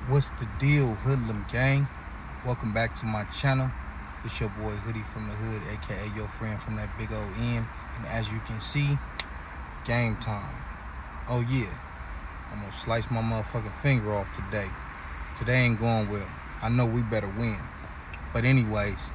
What's the deal, Hoodlum gang? Welcome back to my channel. It's your boy Hoodie from the Hood, aka your friend from that big old end. And as you can see, game time. Oh yeah, I'm gonna slice my motherfucking finger off today. Today ain't going well. I know we better win. But anyways,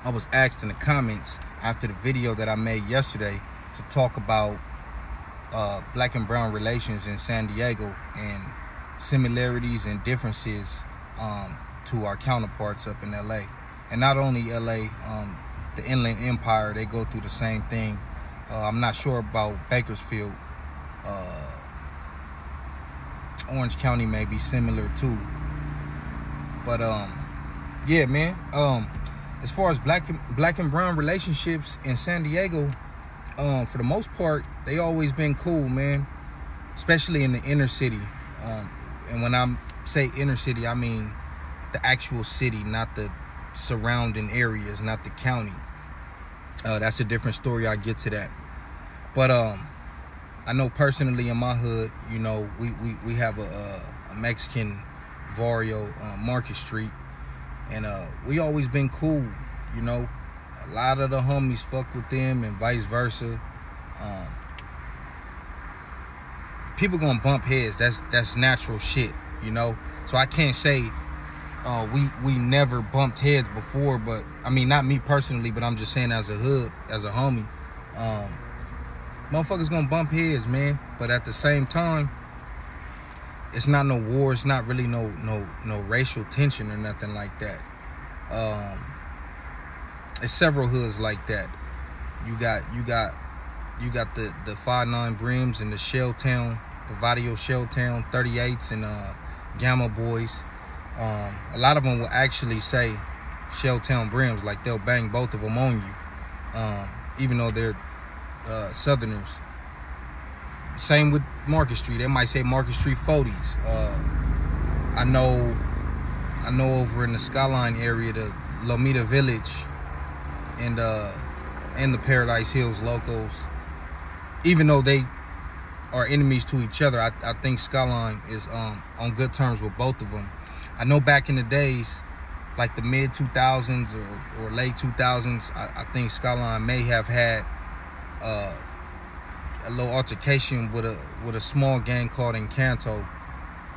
I was asked in the comments after the video that I made yesterday to talk about Blac N Brown relations in San Diego and similarities and differences to our counterparts up in LA. And not only LA, the Inland Empire, they go through the same thing. I'm not sure about Bakersfield. Orange County may be similar too. But yeah, man. As far as Blac N Brown relationships in San Diego, for the most part, they always been cool, man. Especially in the inner city. And when I say inner city, I mean the actual city, not the surrounding areas, not the county. That's a different story. I'll get to that. But I know personally in my hood, you know, we have a Mexican barrio, Market Street, and we always been cool, you know. A lot of the homies fuck with them and vice versa. People gonna bump heads. That's natural shit, you know. So I can't say we never bumped heads before, but I mean, not me personally, but I'm just saying as a hood, as a homie, motherfuckers gonna bump heads, man. But at the same time, it's not no war. It's not really no racial tension or nothing like that. It's several hoods like that. You got the 5'9" Brims and the Shelltown, the Vadio Shelltown 38s and Gamma Boys. A lot of them will actually say Shelltown Brims, like they'll bang both of them on you, even though they're Southerners. Same with Market Street. They might say Market Street 40s. I know over in the Skyline area, the Lomita Village and the Paradise Hills locals, even though they are enemies to each other, I think Skyline is on good terms with both of them. I know back in the days, like the mid 2000s or late 2000s, I think Skyline may have had a little altercation with a small gang called Encanto.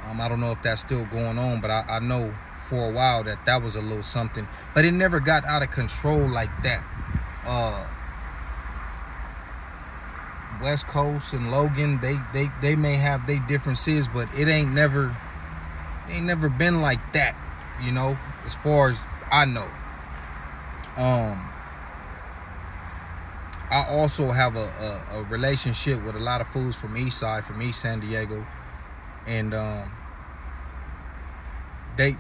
I don't know if that's still going on, but I know for a while that was a little something, but it never got out of control like that. West Coast and Logan, they may have their differences, but it ain't never been like that, you know, as far as I know. I also have a relationship with a lot of fools from East Side, from East San Diego, and they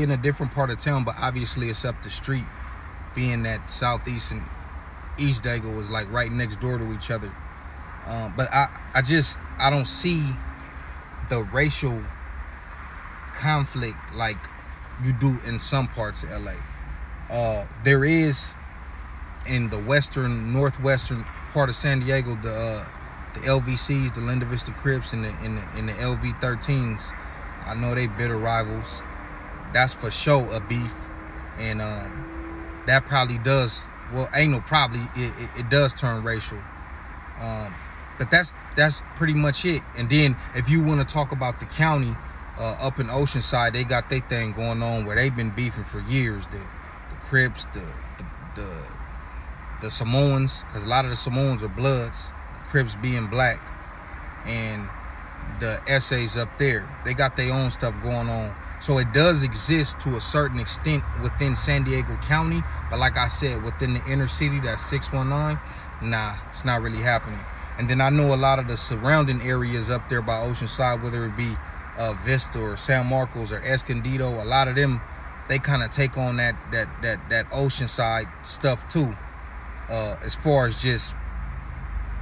in a different part of town, but obviously it's up the street, being that Southeast and East Dago is like right next door to each other. But I don't see the racial conflict like you do in some parts of LA. There is in the northwestern part of San Diego, the LVCs, the Linda Vista Crips, and the LV13s. I know they bitter rivals. That's for sure a beef, and that probably does. Well, ain't no probably. It does turn racial. But that's pretty much it. And then if you want to talk about the county, up in Oceanside, they got their thing going on where they've been beefing for years. The Crips, the Samoans, because a lot of the Samoans are Bloods, the Crips being black, and the essays up there, they got their own stuff going on. So it does exist to a certain extent within San Diego County, but like I said, within the inner city, that's 619, nah, it's not really happening. And then I know a lot of the surrounding areas up there by Oceanside, whether it be Vista or San Marcos or Escondido, a lot of them, they kind of take on that Oceanside stuff too, as far as just.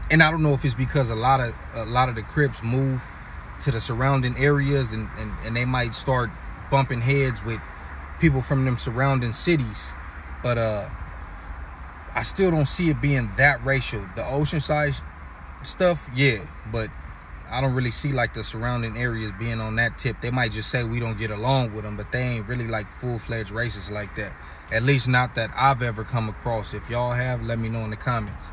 And I don't know if it's because a lot of the Crips move to the surrounding areas and they might start bumping heads with people from them surrounding cities, but I still don't see it being that racial. The Oceanside stuff, yeah, but I don't really see like the surrounding areas being on that tip. They might just say we don't get along with them, but they ain't really like full-fledged racists like that. At least not that I've ever come across. If y'all have, let me know in the comments.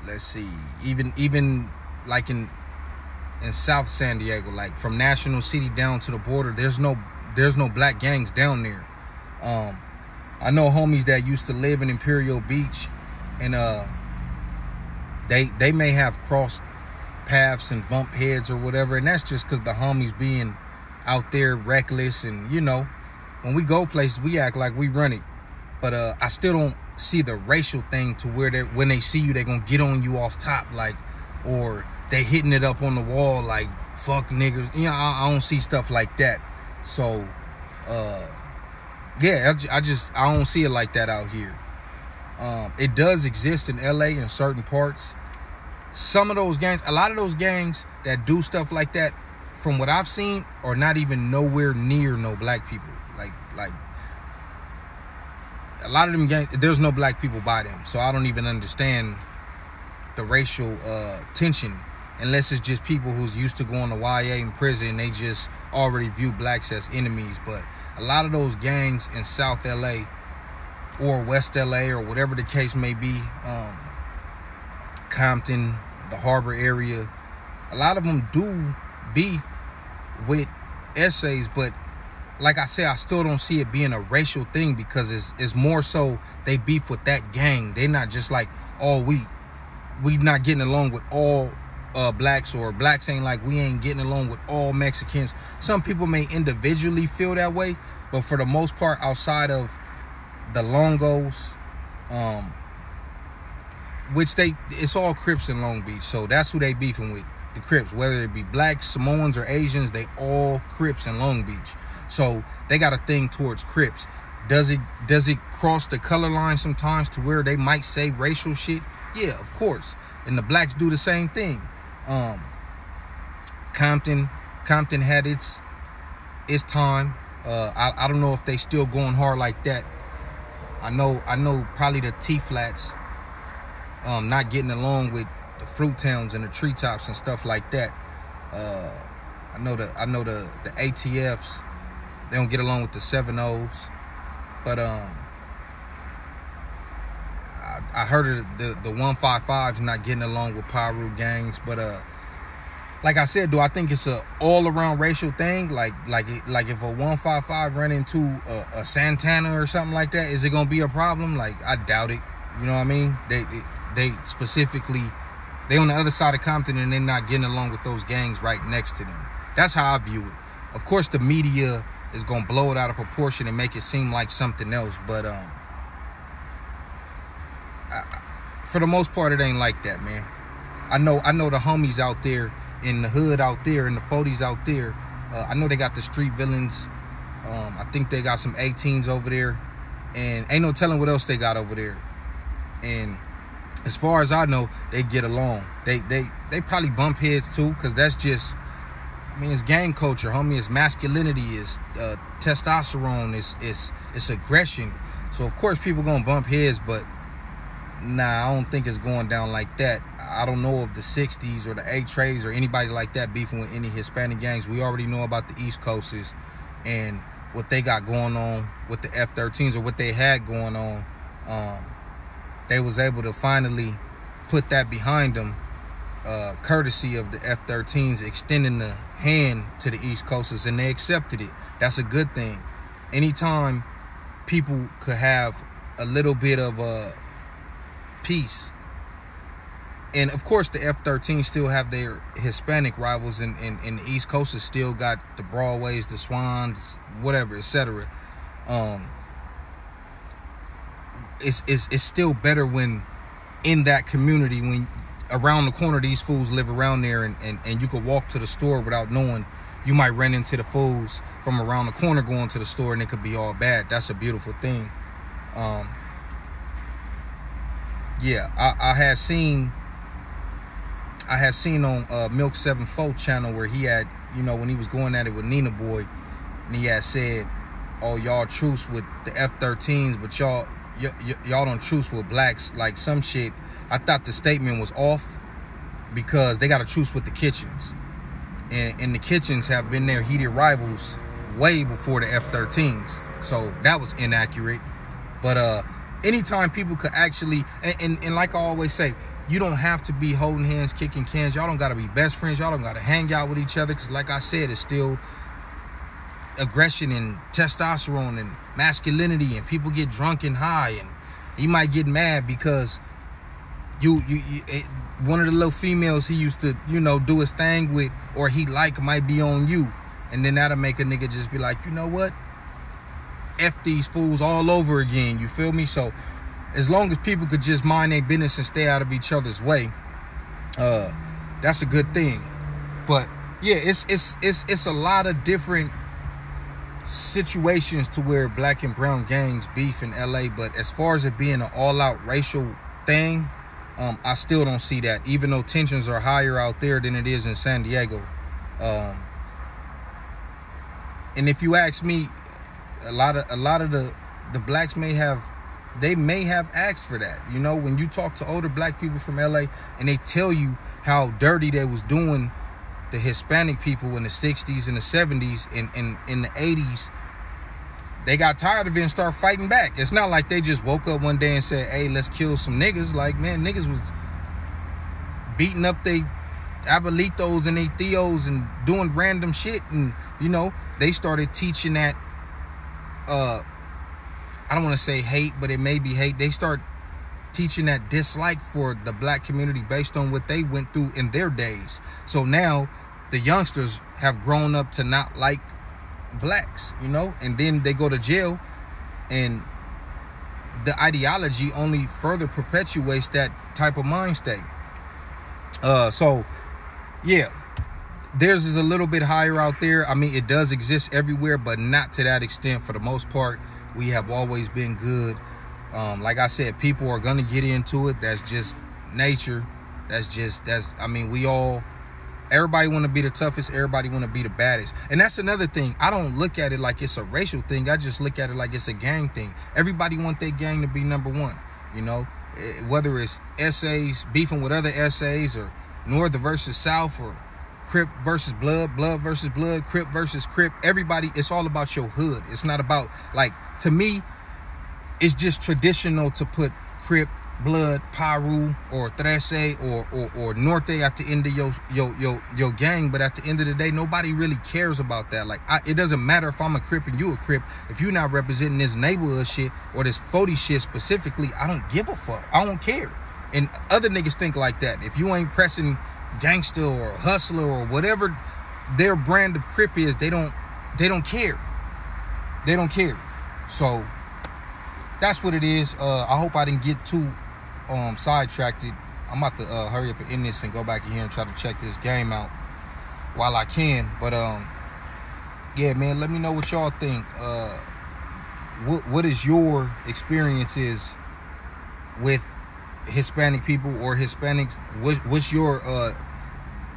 Let's see. Even like in South San Diego, like from National City down to the border, there's no black gangs down there. I know homies that used to live in Imperial Beach, and they may have crossed paths and bumped heads or whatever, and that's just because the homies being out there reckless. And you know, when we go places, we act like we run it. But I still don't see the racial thing to where when they see you, they're gonna get on you off top, like, or they hitting it up on the wall like fuck niggas. You know, I don't see stuff like that. So yeah, I don't see it like that out here. It does exist in LA in certain parts. Some of those gangs, a lot of those gangs that do stuff like that, from what I've seen, are not even nowhere near no black people. Like a lot of them gangs, there's no black people by them. So I don't even understand the racial tension, unless it's just people who's used to going to YA in prison. They just already view blacks as enemies. But a lot of those gangs in South LA or West LA or whatever the case may be, Compton, the Harbor area, a lot of them do beef with essays. But like I said, I still don't see it being a racial thing, because it's more so they beef with that gang. They're not just like, oh, we not getting along with all blacks, or blacks ain't like we ain't getting along with all Mexicans. Some people may individually feel that way, but for the most part, outside of the Longos, which it's all Crips in Long Beach, so that's who they beefing with, the Crips. Whether it be blacks, Samoans, or Asians, they all Crips in Long Beach. So they got a thing towards Crips. Does it cross the color line sometimes to where they might say racial shit? Yeah, of course. And the blacks do the same thing. Compton had its time. I don't know if they still going hard like that. I know probably the T-Flats not getting along with the Fruit Towns and the Treetops and stuff like that. I know the ATFs, they don't get along with the 7-O's. But I heard of the 155s not getting along with Piru gangs. But like I said, do I think it's a all around racial thing? Like if a 155 run into a Santana or something like that, is it gonna be a problem? Like, I doubt it. You know what I mean? They specifically, they on the other side of Compton, and they're not getting along with those gangs right next to them. That's how I view it. Of course, the media is gonna blow it out of proportion and make it seem like something else, but for the most part, it ain't like that, man. I know the homies out there in the hood out there, in the 40s out there. I know they got the street villains. I think they got some 18s over there, and ain't no telling what else they got over there. And as far as I know, they get along. They probably bump heads too, because that's just, I mean, it's gang culture, homie. It's masculinity, it's testosterone, it's aggression. So of course people gonna bump heads, but nah, I don't think it's going down like that. I don't know of the 60s or the A-Trays or anybody like that beefing with any Hispanic gangs. We already know about the East Coasters and what they got going on with the F-13s, or what they had going on. They was able to finally put that behind them, courtesy of the F-13s extending the hand to the East Coasters, and they accepted it. That's a good thing. Anytime people could have a little bit of peace, and of course the F-13 still have their Hispanic rivals, and the East Coasters still got the Broadways, the Swans, whatever, etc. It's still better when in that community, when around the corner these fools live around there, and you could walk to the store without knowing you might run into the fools from around the corner going to the store, and it could be all bad. That's a beautiful thing. Yeah, I had seen on Milk 74 channel where he had, you know, when he was going at it with Nina Boy, and he had said, oh, y'all truce with the F-13s, but y'all don't truce with blacks. Like some shit, I thought the statement was off because they got a truce with the Kitchens. And the Kitchens have been their heated rivals way before the F-13s. So that was inaccurate. But anytime people could actually, and like I always say, you don't have to be holding hands, kicking cans. Y'all don't got to be best friends. Y'all don't got to hang out with each other. Because like I said, it's still aggression and testosterone and masculinity. And people get drunk and high. And he might get mad because one of the little females he used to, do his thing with or he might be on you. And then that'll make a nigga just be like, you know what? F these fools all over again. You feel me? So as long as people could just mind their business and stay out of each other's way, that's a good thing. But yeah, it's a lot of different situations to where Black and Brown gangs beef in LA. But as far as it being an all-out racial thing, I still don't see that, even though tensions are higher out there than it is in San Diego. And if you ask me, a lot of the blacks may have asked for that. When you talk to older black people from LA and they tell you how dirty they was doing the Hispanic people in the 60s and the 70s and in the 80s, they got tired of it and started fighting back. It's not like they just woke up one day and said, hey, let's kill some niggas. Like, man, niggas was beating up they abuelitos and they theos and doing random shit. And, they started teaching that, I don't want to say hate, but it may be hate. They start teaching that dislike for the black community based on what they went through in their days. So now the youngsters have grown up to not like blacks, and then they go to jail, and the ideology only further perpetuates that type of mind state. So yeah, theirs is a little bit higher out there. I mean, it does exist everywhere, but not to that extent. For the most part, we have always been good. Like I said, people are gonna get into it. That's just nature. Everybody want to be the toughest. Everybody want to be the baddest. And that's another thing. I don't look at it like it's a racial thing. I just look at it like it's a gang thing. Everybody want their gang to be number one, whether it's essays, beefing with other essays, or North versus South, or Crip versus Blood, Blood versus Blood, Crip versus Crip. Everybody, it's all about your hood. It's not about, to me, it's just traditional to put Crip, Blood, Paru, or Trece, or Norte at the end of your gang. But at the end of the day, nobody really cares about that. It doesn't matter if I'm a Crip and you a Crip. If you're not representing this neighborhood shit or this 40 shit specifically, I don't give a fuck. I don't care. And other niggas think like that. If you ain't pressing gangster or hustler or whatever their brand of Crip is, they don't care. They don't care. So that's what it is. I hope I didn't get too sidetracked. I'm about to hurry up and end this and go back in here and try to check this game out while I can. But yeah, man, let me know what y'all think. What is your experiences with Hispanic people or Hispanics? What's your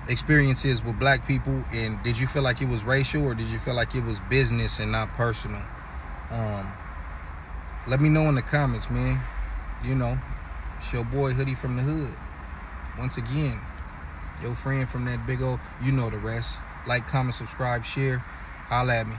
experiences with black people? And did you feel like it was racial, or did you feel like it was business and not personal? Let me know in the comments, man. It's your boy Hoodie from the Hood. Once again, your friend from that big old, the rest. Like, comment, subscribe, share. Holla at me.